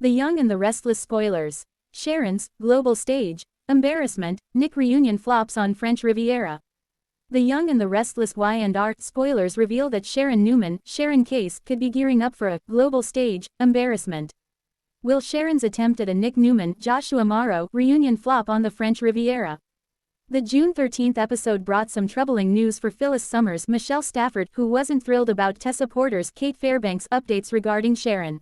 The Young and the Restless spoilers. Sharon's global stage. Embarrassment. Nick reunion flops on French Riviera. The Young and the Restless Y&R spoilers reveal that Newman, Sharon Case, could be gearing up for a global stage embarrassment. Will Sharon's attempt at a Nick Newman, Joshua Morrow reunion flop on the French Riviera? The June 13 episode brought some troubling news for Phyllis Summers' Michelle Stafford, who wasn't thrilled about Tessa Porter's Kate Fairbanks updates regarding Sharon.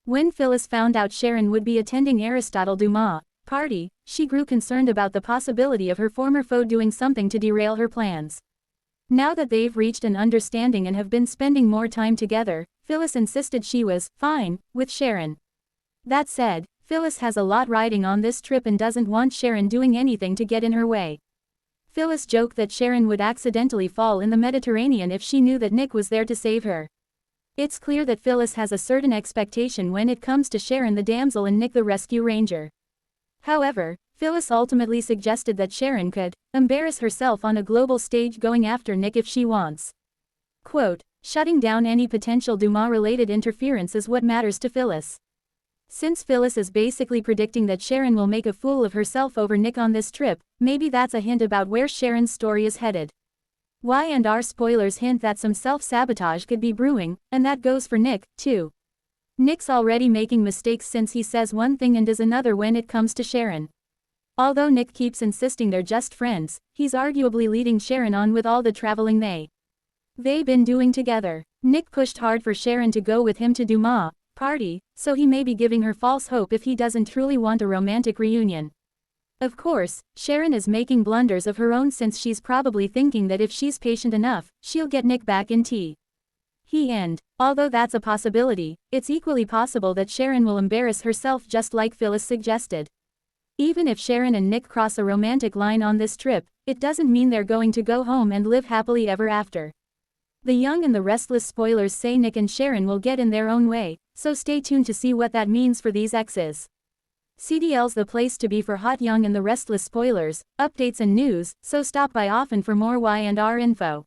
When Phyllis found out Sharon would be attending Aristotle Dumas' party, she grew concerned about the possibility of her former foe doing something to derail her plans. Now that they've reached an understanding and have been spending more time together, Phyllis insisted she was fine with Sharon. That said, Phyllis has a lot riding on this trip and doesn't want Sharon doing anything to get in her way. Phyllis joked that Sharon would accidentally fall in the Mediterranean if she knew that Nick was there to save her. It's clear that Phyllis has a certain expectation when it comes to Sharon the damsel and Nick the rescue ranger. However, Phyllis ultimately suggested that Sharon could embarrass herself on a global stage going after Nick if she wants. Quote, shutting down any potential Dumas-related interference is what matters to Phyllis. Since Phyllis is basically predicting that Sharon will make a fool of herself over Nick on this trip, maybe that's a hint about where Sharon's story is headed. Y&R spoilers hint that some self-sabotage could be brewing, and that goes for Nick, too. Nick's already making mistakes since he says one thing and does another when it comes to Sharon. Although Nick keeps insisting they're just friends, he's arguably leading Sharon on with all the traveling they've been doing together. Nick pushed hard for Sharon to go with him to Dumas' party, so he may be giving her false hope if he doesn't truly want a romantic reunion. Of course, Sharon is making blunders of her own since she's probably thinking that if she's patient enough, she'll get Nick back in and although that's a possibility, it's equally possible that Sharon will embarrass herself just like Phyllis suggested. Even if Sharon and Nick cross a romantic line on this trip, it doesn't mean they're going to go home and live happily ever after. The Young and the Restless spoilers say Nick and Sharon will get in their own way, so stay tuned to see what that means for these exes. CDL's the place to be for hot Young and the Restless spoilers, updates and news, so stop by often for more Y&R info.